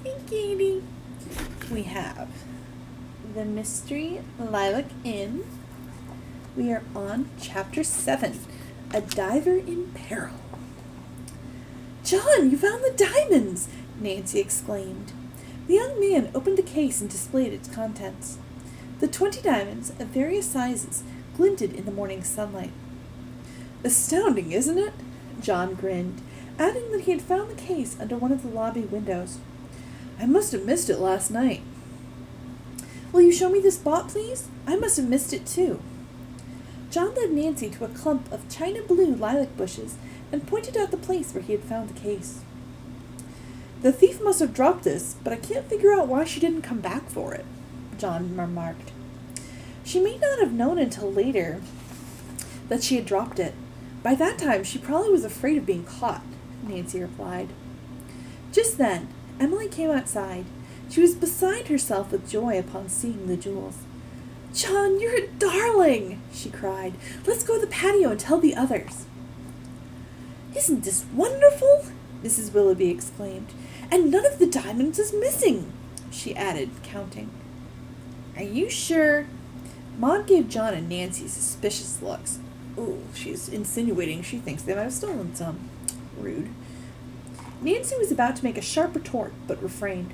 Hey, Katie. We have the Mystery Lilac Inn. We are on Chapter 7, A Diver in Peril. John, you found the diamonds! Nancy exclaimed. The young man opened the case and displayed its contents. The 20 diamonds of various sizes glinted in the morning sunlight. Astounding, isn't it? John grinned, adding that he had found the case under one of the lobby windows. I must have missed it last night. Will you show me the spot, please? I must have missed it, too. John led Nancy to a clump of china blue lilac bushes and pointed out the place where he had found the case. The thief must have dropped this, but I can't figure out why she didn't come back for it, John remarked. She may not have known until later that she had dropped it. By that time, she probably was afraid of being caught, Nancy replied. Just then, Emily came outside. She was beside herself with joy upon seeing the jewels. John, you're a darling, she cried. Let's go to the patio and tell the others. Isn't this wonderful? Mrs. Willoughby exclaimed. And none of the diamonds is missing, she added, counting. Are you sure? Maud gave John and Nancy suspicious looks. Ooh, she's insinuating she thinks they might have stolen some. Rude. Nancy was about to make a sharp retort, but refrained.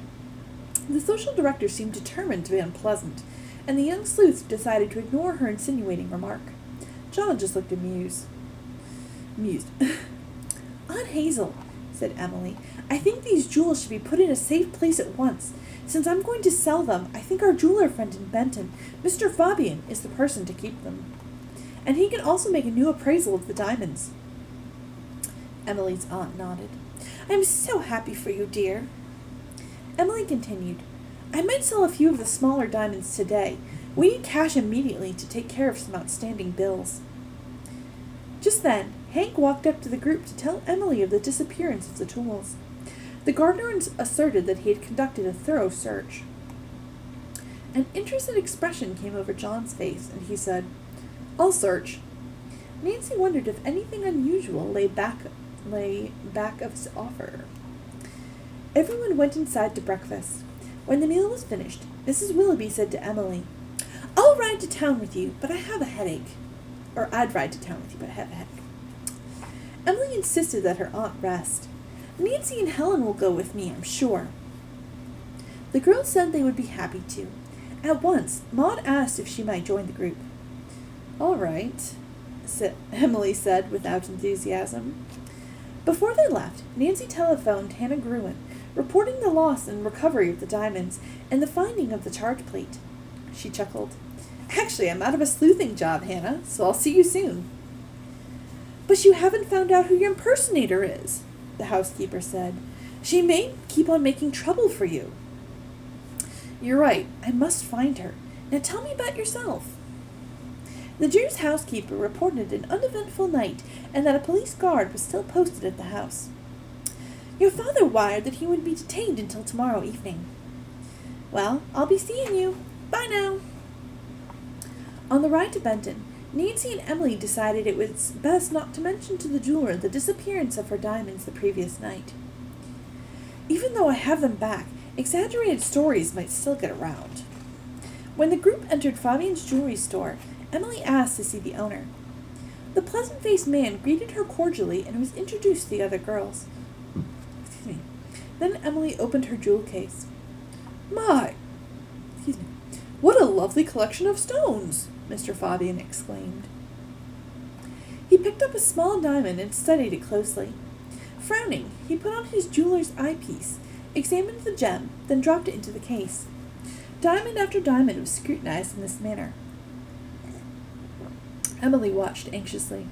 The social director seemed determined to be unpleasant, and the young sleuth decided to ignore her insinuating remark. John just looked amused. Aunt Hazel, said Emily, I think these jewels should be put in a safe place at once. Since I'm going to sell them, I think our jeweler friend in Benton, Mr. Fabian, is the person to keep them. And he can also make a new appraisal of the diamonds. Emily's aunt nodded. I'm so happy for you, dear. Emily continued, I might sell a few of the smaller diamonds today. We need cash immediately to take care of some outstanding bills. Just then, Hank walked up to the group to tell Emily of the disappearance of the tools. The gardener asserted that he had conducted a thorough search. An interested expression came over John's face, and he said, I'll search. Nancy wondered if anything unusual lay back of his offer. Everyone went inside to breakfast. When the meal was finished, Mrs. Willoughby said to Emily, I'll ride to town with you, but I have a headache. Or I'd ride to town with you, but I have a headache. Emily insisted that her aunt rest. Nancy and Helen will go with me, I'm sure. The girls said they would be happy to. At once, Maud asked if she might join the group. All right, Emily said without enthusiasm. Before they left, Nancy telephoned Hannah Gruen, reporting the loss and recovery of the diamonds and the finding of the charge plate. She chuckled. Actually, I'm out of a sleuthing job, Hannah, so I'll see you soon. But you haven't found out who your impersonator is, the housekeeper said. She may keep on making trouble for you. You're right. I must find her. Now tell me about yourself. The Jew's housekeeper reported an uneventful night and that a police guard was still posted at the house. Your father wired that he would be detained until tomorrow evening. Well, I'll be seeing you. Bye now. On the ride to Benton, Nancy and Emily decided it was best not to mention to the jeweler the disappearance of her diamonds the previous night. Even though I have them back, exaggerated stories might still get around. When the group entered Fabian's jewelry store, Emily asked to see the owner. The pleasant-faced man greeted her cordially and was introduced to the other girls. Then Emily opened her jewel case. My! What a lovely collection of stones! Mr. Fabian exclaimed. He picked up a small diamond and studied it closely. Frowning, he put on his jeweler's eyepiece, examined the gem, then dropped it into the case. Diamond after diamond was scrutinized in this manner. Emily watched anxiously.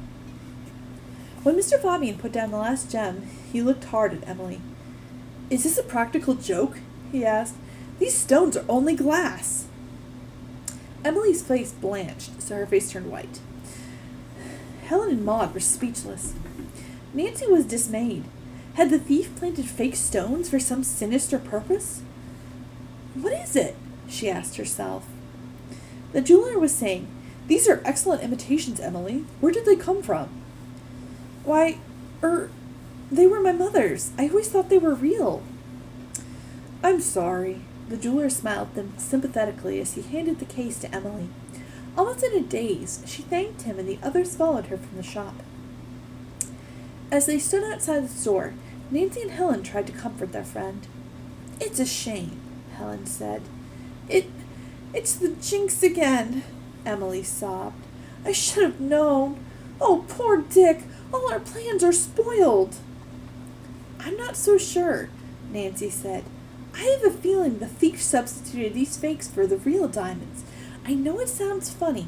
When Mr. Fabian put down the last gem, he looked hard at Emily. Is this a practical joke? He asked. These stones are only glass. Emily's face blanched, so her face turned white. Helen and Maud were speechless. Nancy was dismayed. Had the thief planted fake stones for some sinister purpose? What is it? She asked herself. The jeweler was saying, These are excellent imitations, Emily. Where did they come from? Why, they were my mother's. I always thought they were real. I'm sorry. The jeweler smiled sympathetically as he handed the case to Emily. Almost in a daze, she thanked him and the others followed her from the shop. As they stood outside the store, Nancy and Helen tried to comfort their friend. It's a shame, Helen said. It's the jinx again, Emily sobbed. I should have known. Oh, poor Dick. All our plans are spoiled. I'm not so sure, Nancy said. I have a feeling the thief substituted these fakes for the real diamonds. I know it sounds funny.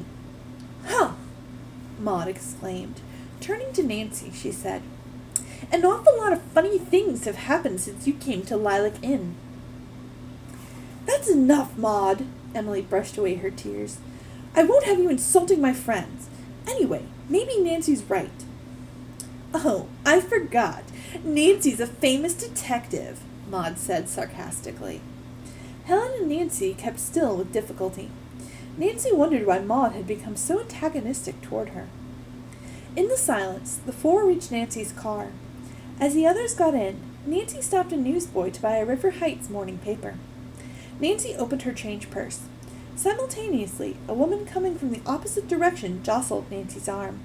Huh, Maud exclaimed. Turning to Nancy, she said, An awful lot of funny things have happened since you came to Lilac Inn. That's enough, Maud, Emily brushed away her tears. I won't have you insulting my friends. Anyway, maybe Nancy's right. Oh, I forgot. Nancy's a famous detective, Maud said sarcastically. Helen and Nancy kept still with difficulty. Nancy wondered why Maud had become so antagonistic toward her. In the silence, the four reached Nancy's car. As the others got in, Nancy stopped a newsboy to buy a River Heights morning paper. Nancy opened her change purse. Simultaneously, a woman coming from the opposite direction jostled Nancy's arm.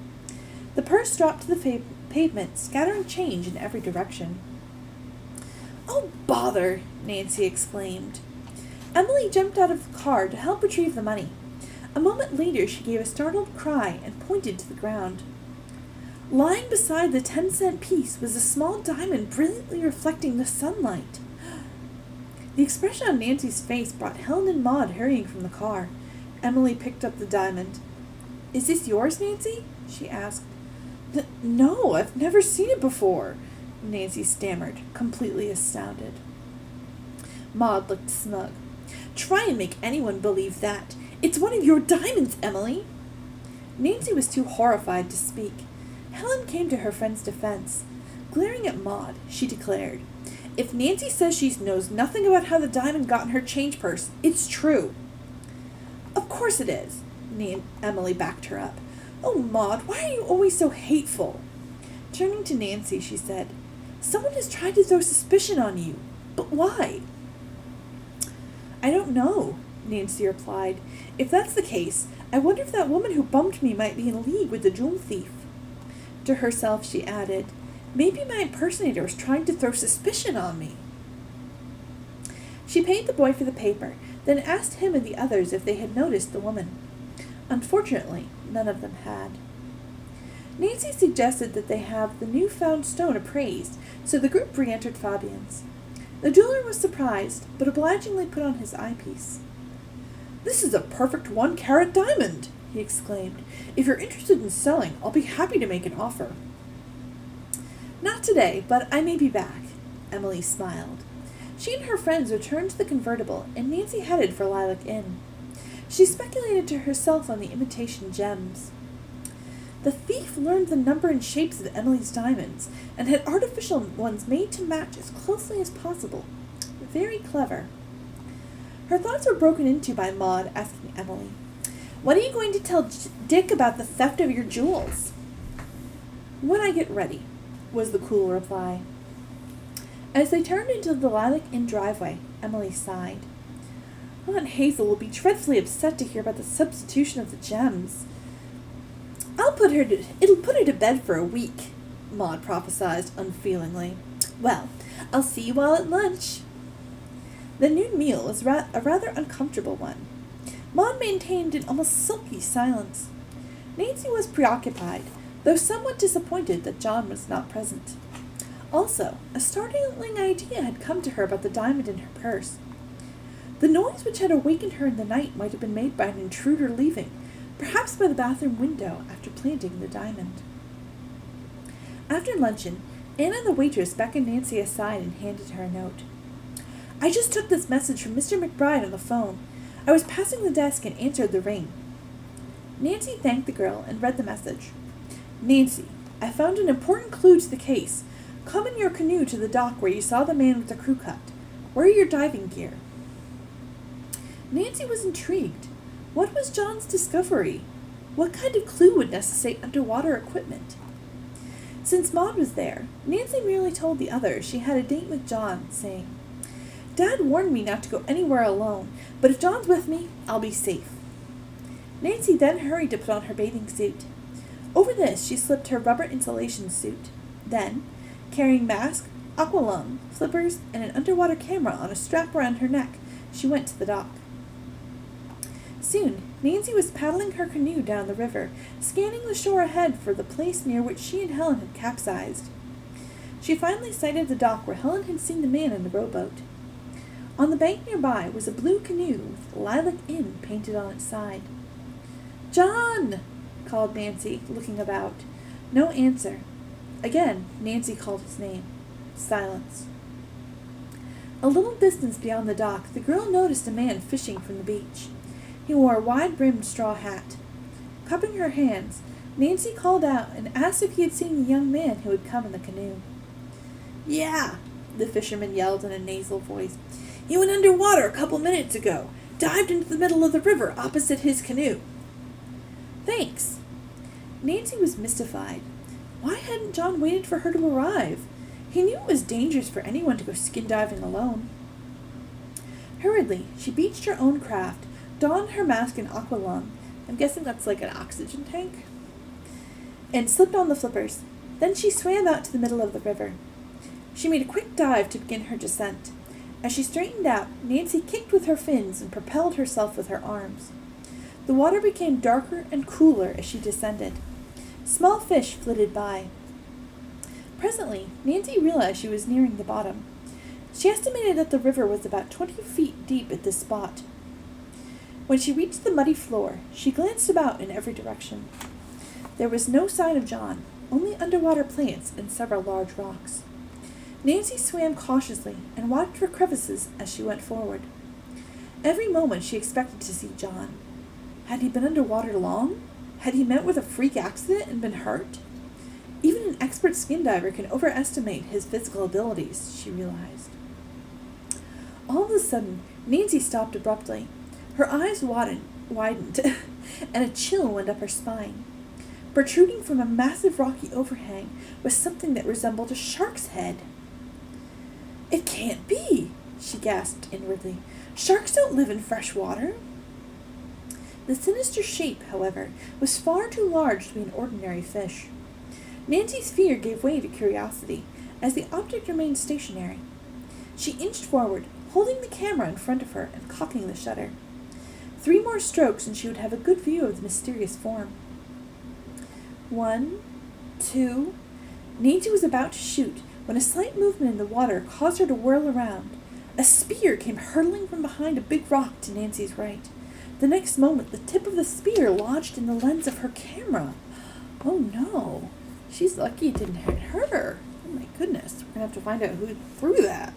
The purse dropped to the pavement, scattering change in every direction. Oh, bother! Nancy exclaimed. Emily jumped out of the car to help retrieve the money. A moment later, she gave a startled cry and pointed to the ground. Lying beside the 10-cent piece was a small diamond brilliantly reflecting the sunlight. The expression on Nancy's face brought Helen and Maud hurrying from the car. Emily picked up the diamond. Is this yours, Nancy? She asked. No, I've never seen it before, Nancy stammered, completely astounded. Maud looked smug. Try and make anyone believe that. It's one of your diamonds, Emily. Nancy was too horrified to speak. Helen came to her friend's defense. Glaring at Maud, she declared, If Nancy says she knows nothing about how the diamond got in her change purse, it's true. Of course it is, Emily backed her up. Oh, Maud, why are you always so hateful? Turning to Nancy, she said, Someone has tried to throw suspicion on you. But why? I don't know, Nancy replied. If that's the case, I wonder if that woman who bumped me might be in league with the jewel thief. To herself, she added, Maybe my impersonator was trying to throw suspicion on me. She paid the boy for the paper, then asked him and the others if they had noticed the woman. Unfortunately, none of them had. Nancy suggested that they have the new-found stone appraised, so the group re-entered Fabian's. The jeweler was surprised, but obligingly put on his eyepiece. This is a perfect 1-carat diamond, he exclaimed. If you're interested in selling, I'll be happy to make an offer. Not today, but I may be back, Emily smiled. She and her friends returned to the convertible, and Nancy headed for Lilac Inn. She speculated to herself on the imitation gems. The thief learned the number and shapes of Emily's diamonds, and had artificial ones made to match as closely as possible. Very clever. Her thoughts were broken into by Maud asking Emily, What are you going to tell Dick about the theft of your jewels? When I get ready, was the cool reply. As they turned into the Lilac Inn driveway, Emily sighed. Aunt Hazel will be dreadfully upset to hear about the substitution of the gems. It'll put her to bed for a week, Maud prophesied unfeelingly. Well, I'll see you all at lunch. The noon meal was a rather uncomfortable one. Maud maintained an almost sulky silence. Nancy was preoccupied, though somewhat disappointed that John was not present. Also, a startling idea had come to her about the diamond in her purse. The noise which had awakened her in the night might have been made by an intruder leaving, perhaps by the bathroom window after planting the diamond. After luncheon, Anna the waitress beckoned Nancy aside and handed her a note. I just took this message from Mr. McBride on the phone. I was passing the desk and answered the ring. Nancy thanked the girl and read the message. Nancy, I found an important clue to the case. Come in your canoe to the dock where you saw the man with the crew cut. Where are your diving gear? Nancy was intrigued. What was John's discovery? What kind of clue would necessitate underwater equipment? Since Maud was there, Nancy merely told the others she had a date with John, saying, Dad warned me not to go anywhere alone, but if John's with me, I'll be safe." Nancy then hurried to put on her bathing suit. Over this, she slipped her rubber insulation suit. Then, carrying mask, aqualung, flippers, and an underwater camera on a strap around her neck, she went to the dock. Soon, Nancy was paddling her canoe down the river, scanning the shore ahead for the place near which she and Helen had capsized. She finally sighted the dock where Helen had seen the man in the rowboat. On the bank nearby was a blue canoe with Lilac Inn painted on its side. "John!" called Nancy, looking about. No answer. Again, Nancy called his name. Silence. A little distance beyond the dock, the girl noticed a man fishing from the beach. He wore a wide-brimmed straw hat. Cupping her hands, Nancy called out and asked if he had seen the young man who had come in the canoe. "Yeah," the fisherman yelled in a nasal voice. "He went underwater a couple minutes ago, dived into the middle of the river opposite his canoe." "Thanks." Nancy was mystified. Why hadn't John waited for her to arrive? He knew it was dangerous for anyone to go skin diving alone. Hurriedly, she beached her own craft, donned her mask and aqualung, I'm guessing that's like an oxygen tank, and slipped on the flippers. Then she swam out to the middle of the river. She made a quick dive to begin her descent. As she straightened out, Nancy kicked with her fins and propelled herself with her arms. The water became darker and cooler as she descended. Small fish flitted by. Presently, Nancy realized she was nearing the bottom. She estimated that the river was about 20 feet deep at this spot. When she reached the muddy floor, she glanced about in every direction. There was no sign of John, only underwater plants and several large rocks. Nancy swam cautiously and watched for crevices as she went forward. Every moment she expected to see John. Had he been underwater long? Had he met with a freak accident and been hurt? Even an expert skin diver can overestimate his physical abilities, she realized. All of a sudden, Nancy stopped abruptly. Her eyes widened, and a chill went up her spine. Protruding from a massive rocky overhang was something that resembled a shark's head. "It can't be," she gasped inwardly. "Sharks don't live in fresh water." The sinister shape, however, was far too large to be an ordinary fish. Nancy's fear gave way to curiosity, as the object remained stationary. She inched forward, holding the camera in front of her and cocking the shutter. 3 more strokes and she would have a good view of the mysterious form. 1, 2... Nancy was about to shoot when a slight movement in the water caused her to whirl around. A spear came hurtling from behind a big rock to Nancy's right. The next moment, the tip of the spear lodged in the lens of her camera. Oh no, she's lucky it didn't hit her. Oh my goodness, we're going to have to find out who threw that.